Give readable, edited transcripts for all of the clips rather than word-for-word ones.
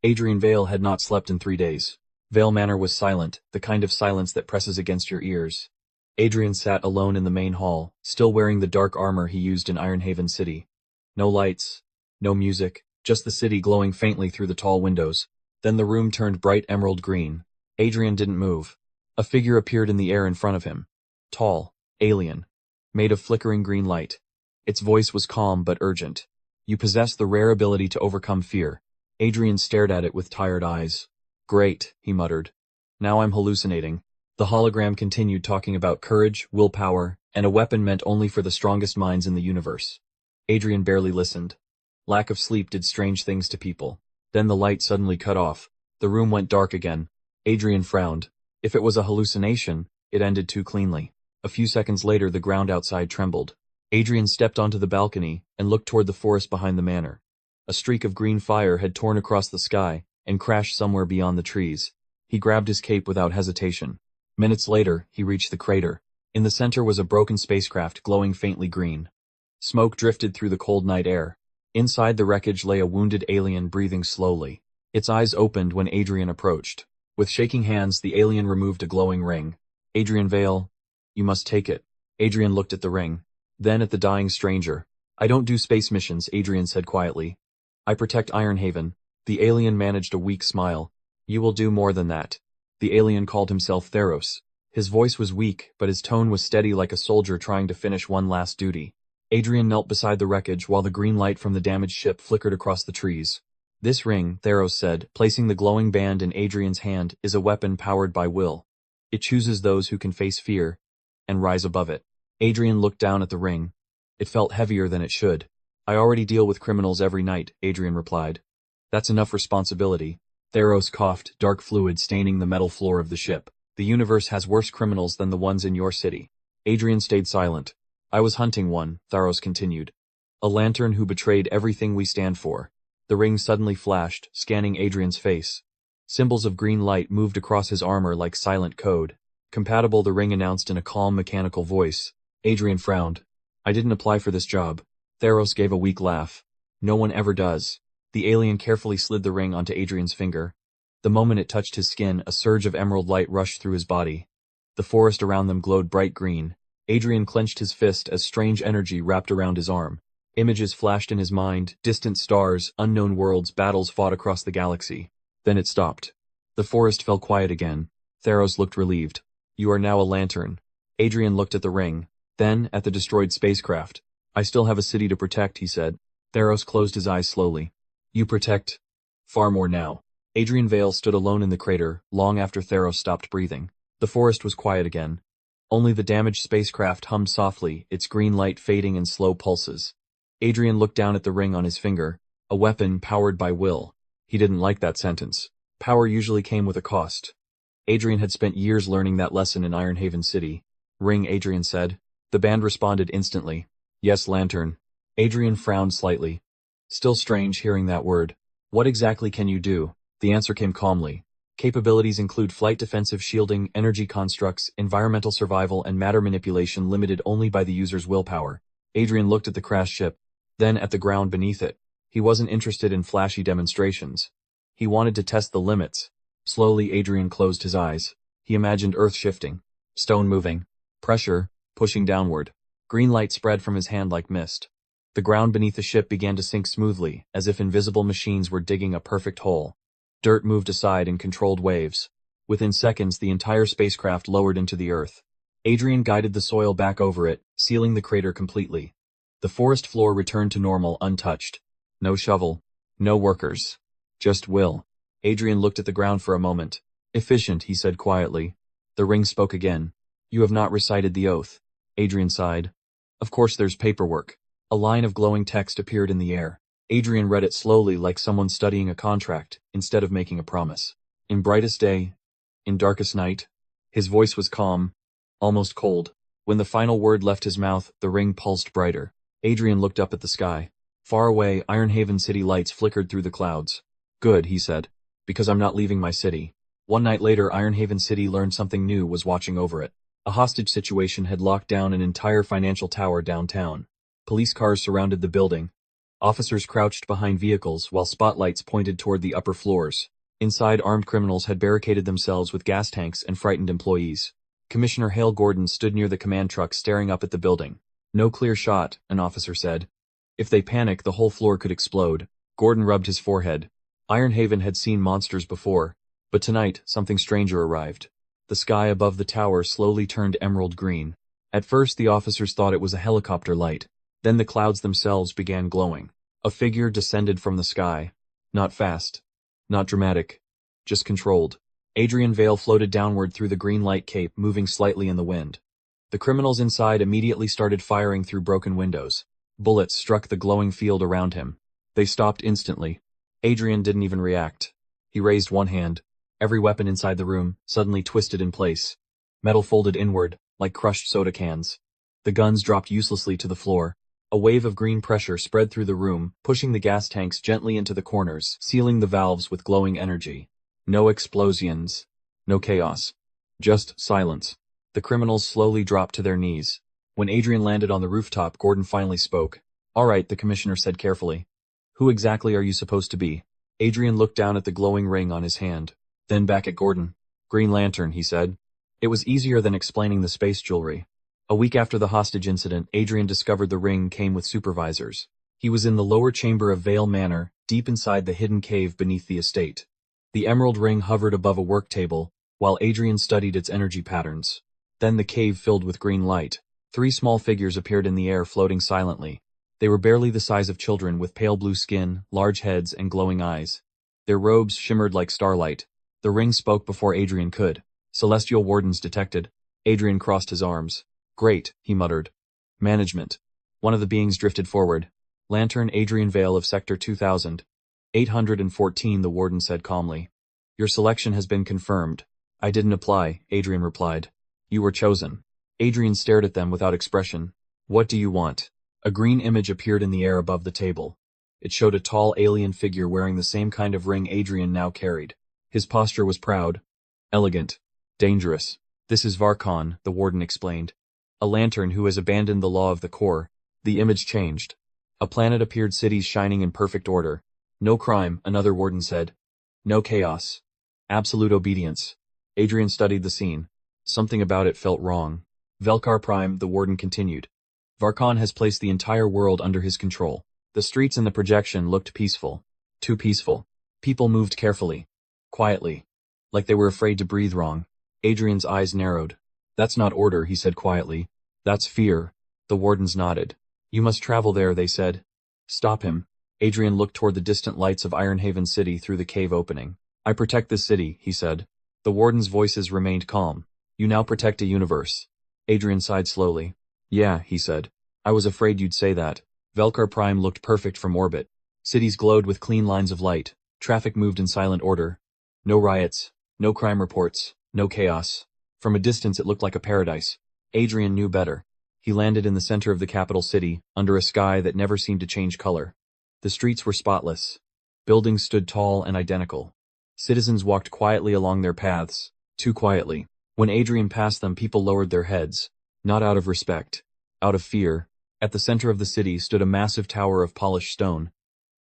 Adrian Vale had not slept in 3 days. Vale Manor was silent, the kind of silence that presses against your ears. Adrian sat alone in the main hall, still wearing the dark armor he used in Ironhaven City. No lights, no music, just the city glowing faintly through the tall windows. Then the room turned bright emerald green. Adrian didn't move. A figure appeared in the air in front of him. Tall, alien, made of flickering green light. Its voice was calm but urgent. You possess the rare ability to overcome fear. Adrian stared at it with tired eyes. Great, he muttered. Now I'm hallucinating. The hologram continued talking about courage, willpower, and a weapon meant only for the strongest minds in the universe. Adrian barely listened. Lack of sleep did strange things to people. Then the light suddenly cut off. The room went dark again. Adrian frowned. If it was a hallucination, it ended too cleanly. A few seconds later the ground outside trembled. Adrian stepped onto the balcony and looked toward the forest behind the manor. A streak of green fire had torn across the sky and crashed somewhere beyond the trees. He grabbed his cape without hesitation. Minutes later, he reached the crater. In the center was a broken spacecraft glowing faintly green. Smoke drifted through the cold night air. Inside the wreckage lay a wounded alien breathing slowly. Its eyes opened when Adrian approached. With shaking hands, the alien removed a glowing ring. Adrian Vale, you must take it. Adrian looked at the ring. Then at the dying stranger. I don't do space missions, Adrian said quietly. I protect Ironhaven. The alien managed a weak smile. You will do more than that. The alien called himself Theros. His voice was weak, but his tone was steady like a soldier trying to finish one last duty. Adrian knelt beside the wreckage while the green light from the damaged ship flickered across the trees. This ring, Theros said, placing the glowing band in Adrian's hand, is a weapon powered by will. It chooses those who can face fear and rise above it. Adrian looked down at the ring. It felt heavier than it should. I already deal with criminals every night, Adrian replied. That's enough responsibility. Theros coughed, dark fluid staining the metal floor of the ship. The universe has worse criminals than the ones in your city. Adrian stayed silent. I was hunting one, Theros continued. A lantern who betrayed everything we stand for. The ring suddenly flashed, scanning Adrian's face. Symbols of green light moved across his armor like silent code. Compatible, the ring announced in a calm mechanical voice. Adrian frowned. I didn't apply for this job. Theros gave a weak laugh. No one ever does. The alien carefully slid the ring onto Adrian's finger. The moment it touched his skin, a surge of emerald light rushed through his body. The forest around them glowed bright green. Adrian clenched his fist as strange energy wrapped around his arm. Images flashed in his mind, distant stars, unknown worlds, battles fought across the galaxy. Then it stopped. The forest fell quiet again. Theros looked relieved. You are now a lantern. Adrian looked at the ring, then at the destroyed spacecraft. I still have a city to protect, he said. Theros closed his eyes slowly. You protect far more now. Adrian Vale stood alone in the crater, long after Theros stopped breathing. The forest was quiet again. Only the damaged spacecraft hummed softly, its green light fading in slow pulses. Adrian looked down at the ring on his finger, a weapon powered by will. He didn't like that sentence. Power usually came with a cost. Adrian had spent years learning that lesson in Ironhaven City. Ring, Adrian said. The band responded instantly. Yes, lantern. Adrian frowned slightly. Still strange hearing that word. What exactly can you do? The answer came calmly. Capabilities include flight defensive shielding, energy constructs, environmental survival, and matter manipulation limited only by the user's willpower. Adrian looked at the crashed ship, then at the ground beneath it. He wasn't interested in flashy demonstrations. He wanted to test the limits. Slowly, Adrian closed his eyes. He imagined earth shifting, stone moving, pressure pushing downward. Green light spread from his hand like mist. The ground beneath the ship began to sink smoothly, as if invisible machines were digging a perfect hole. Dirt moved aside in controlled waves. Within seconds, the entire spacecraft lowered into the earth. Adrian guided the soil back over it, sealing the crater completely. The forest floor returned to normal, untouched. No shovel, no workers. Just will. Adrian looked at the ground for a moment. Efficient, he said quietly. The ring spoke again. You have not recited the oath. Adrian sighed. Of course there's paperwork. A line of glowing text appeared in the air. Adrian read it slowly like someone studying a contract, instead of making a promise. In brightest day, in darkest night. His voice was calm, almost cold. When the final word left his mouth, the ring pulsed brighter. Adrian looked up at the sky. Far away, Ironhaven City lights flickered through the clouds. Good, he said, because I'm not leaving my city. One night later, Ironhaven City learned something new was watching over it. A hostage situation had locked down an entire financial tower downtown. Police cars surrounded the building, Officers crouched behind vehicles while spotlights pointed toward the upper floors. Inside, armed criminals had barricaded themselves with gas tanks and frightened employees. Commissioner Hale Gordon stood near the command truck staring up at the building. "No clear shot," an officer said. "If they panic, the whole floor could explode." Gordon rubbed his forehead. Ironhaven had seen monsters before, but tonight something stranger arrived. The sky above the tower slowly turned emerald green. At first the officers thought it was a helicopter light. Then the clouds themselves began glowing. A figure descended from the sky. Not fast. Not dramatic. Just controlled. Adrian Vale floated downward through the green light cape, moving slightly in the wind. The criminals inside immediately started firing through broken windows. Bullets struck the glowing field around him. They stopped instantly. Adrian didn't even react. He raised one hand. Every weapon inside the room suddenly twisted in place. Metal folded inward, like crushed soda cans. The guns dropped uselessly to the floor. A wave of green pressure spread through the room, pushing the gas tanks gently into the corners, sealing the valves with glowing energy. No explosions. No chaos. Just silence. The criminals slowly dropped to their knees. When Adrian landed on the rooftop, Gordon finally spoke. "All right," the commissioner said carefully. "Who exactly are you supposed to be?" Adrian looked down at the glowing ring on his hand, then back at Gordon. "Green Lantern," he said. It was easier than explaining the space jewelry. A week after the hostage incident, Adrian discovered the ring came with supervisors. He was in the lower chamber of Vale Manor, deep inside the hidden cave beneath the estate. The emerald ring hovered above a work table, while Adrian studied its energy patterns. Then the cave filled with green light. 3 small figures appeared in the air, floating silently. They were barely the size of children, with pale blue skin, large heads, and glowing eyes. Their robes shimmered like starlight. The ring spoke before Adrian could. "Celestial Wardens detected." Adrian crossed his arms. "Great," he muttered. "Management." One of the beings drifted forward. "Lantern Adrian Vale of Sector 2000. 814, the warden said calmly. "Your selection has been confirmed." "I didn't apply," Adrian replied. "You were chosen." Adrian stared at them without expression. "What do you want?" A green image appeared in the air above the table. It showed a tall alien figure wearing the same kind of ring Adrian now carried. His posture was proud, elegant, dangerous. "This is Varkon," the warden explained. "A lantern who has abandoned the law of the core." The image changed. A planet appeared, cities shining in perfect order. "No crime," another warden said. "No chaos. Absolute obedience." Adrian studied the scene. Something about it felt wrong. "Velkar Prime," the warden continued. "Varkon has placed the entire world under his control." The streets in the projection looked peaceful. Too peaceful. People moved carefully. Quietly. Like they were afraid to breathe wrong. Adrian's eyes narrowed. "That's not order," he said quietly. "That's fear." The wardens nodded. "You must travel there," they said. "Stop him." Adrian looked toward the distant lights of Ironhaven City through the cave opening. "I protect this city," he said. The wardens' voices remained calm. "You now protect a universe." Adrian sighed slowly. "Yeah," he said. "I was afraid you'd say that." Velkar Prime looked perfect from orbit. Cities glowed with clean lines of light. Traffic moved in silent order. No riots. No crime reports. No chaos. From a distance it looked like a paradise. Adrian knew better. He landed in the center of the capital city, under a sky that never seemed to change color. The streets were spotless. Buildings stood tall and identical. Citizens walked quietly along their paths, too quietly. When Adrian passed them, people lowered their heads, not out of respect, out of fear. At the center of the city stood a massive tower of polished stone.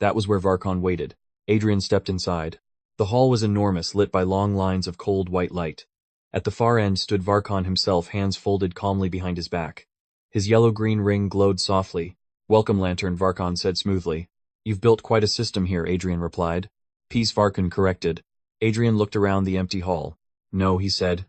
That was where Varkon waited. Adrian stepped inside. The hall was enormous, lit by long lines of cold white light. At the far end stood Varkon himself, hands folded calmly behind his back. His yellow-green ring glowed softly. "Welcome, Lantern," Varkon said smoothly. "You've built quite a system here," Adrian replied. "Peace," Varkon corrected. Adrian looked around the empty hall. "No," he said.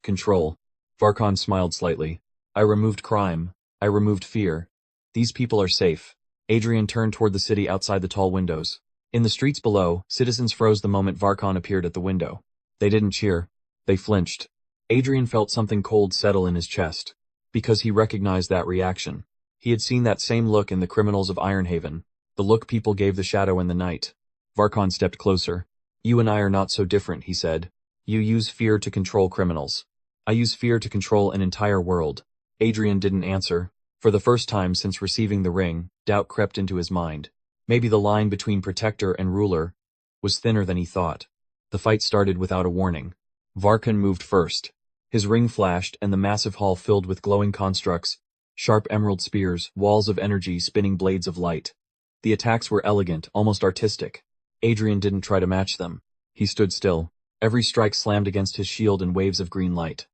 "Control." Varkon smiled slightly. "I removed crime. I removed fear. These people are safe." Adrian turned toward the city outside the tall windows. In the streets below, citizens froze the moment Varkon appeared at the window. They didn't cheer. They flinched. Adrian felt something cold settle in his chest. Because he recognized that reaction. He had seen that same look in the criminals of Ironhaven, the look people gave the shadow in the night. Varkon stepped closer. "You and I are not so different," he said. "You use fear to control criminals. I use fear to control an entire world." Adrian didn't answer. For the first time since receiving the ring, doubt crept into his mind. Maybe the line between protector and ruler was thinner than he thought. The fight started without a warning. Varkon moved first. His ring flashed, and the massive hall filled with glowing constructs, sharp emerald spears, walls of energy, spinning blades of light. The attacks were elegant, almost artistic. Adrian didn't try to match them. He stood still. Every strike slammed against his shield in waves of green light.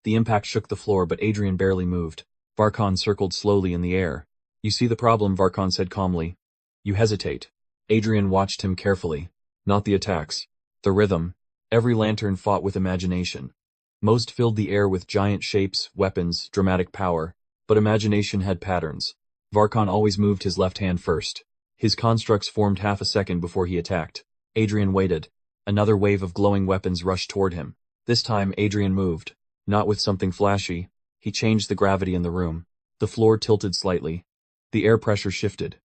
The impact shook the floor, but Adrian barely moved. Varkon circled slowly in the air. "You see the problem," Varkon said calmly. "You hesitate." Adrian watched him carefully. Not the attacks. The rhythm. Every lantern fought with imagination. Most filled the air with giant shapes, weapons, dramatic power. But imagination had patterns. Varkon always moved his left hand first. His constructs formed half a second before he attacked. Adrian waited. Another wave of glowing weapons rushed toward him. This time Adrian moved. Not with something flashy. He changed the gravity in the room. The floor tilted slightly. The air pressure shifted.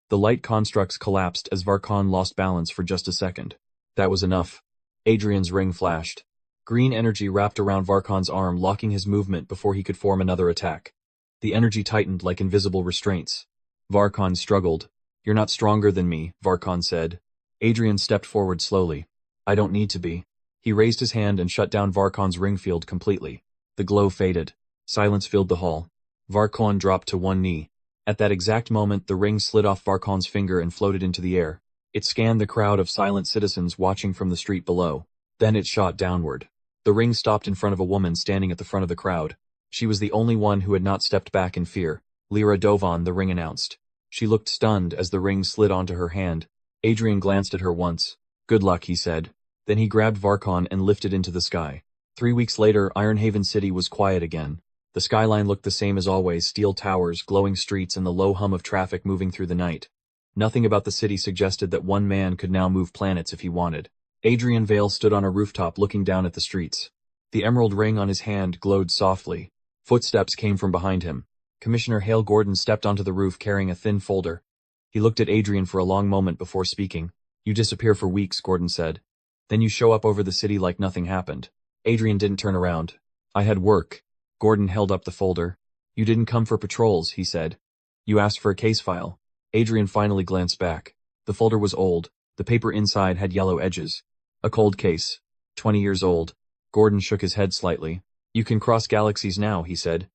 The light constructs collapsed as Varkon lost balance for just a second. That was enough. Adrian's ring flashed. Green energy wrapped around Varkon's arm, locking his movement before he could form another attack. The energy tightened like invisible restraints. Varkon struggled. "You're not stronger than me," Varkon said. Adrian stepped forward slowly. "I don't need to be." He raised his hand and shut down Varkon's ring field completely. The glow faded. Silence filled the hall. Varkon dropped to one knee. At that exact moment, the ring slid off Varkon's finger and floated into the air. It scanned the crowd of silent citizens watching from the street below. Then it shot downward. The ring stopped in front of a woman standing at the front of the crowd. She was the only one who had not stepped back in fear. "Lyra Dovan," the ring announced. She looked stunned as the ring slid onto her hand. Adrian glanced at her once. "Good luck," he said. Then he grabbed Varkon and lifted into the sky. 3 weeks later, Ironhaven City was quiet again. The skyline looked the same as always, steel towers, glowing streets, and the low hum of traffic moving through the night. Nothing about the city suggested that one man could now move planets if he wanted. Adrian Vale stood on a rooftop looking down at the streets. The emerald ring on his hand glowed softly. Footsteps came from behind him. Commissioner Hale Gordon stepped onto the roof carrying a thin folder. He looked at Adrian for a long moment before speaking. "You disappear for weeks," Gordon said. "Then you show up over the city like nothing happened." Adrian didn't turn around. "I had work." Gordon held up the folder. "You didn't come for patrols," he said. "You asked for a case file." Adrian finally glanced back. The folder was old. The paper inside had yellow edges. A cold case. 20 years old. Gordon shook his head slightly. "You can cross galaxies now," he said.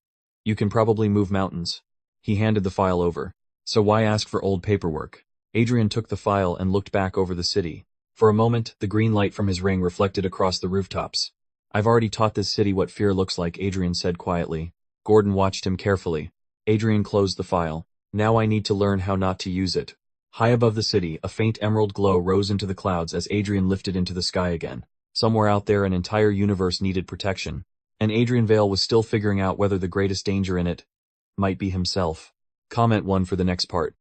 "You can probably move mountains." He handed the file over. "So why ask for old paperwork?" Adrian took the file and looked back over the city. For a moment, the green light from his ring reflected across the rooftops. "I've already taught this city what fear looks like," Adrian said quietly. Gordon watched him carefully. Adrian closed the file. "Now I need to learn how not to use it." High above the city, a faint emerald glow rose into the clouds as Adrian lifted into the sky again. Somewhere out there, an entire universe needed protection. And Adrian Vale was still figuring out whether the greatest danger in it might be himself. Comment 1 for the next part.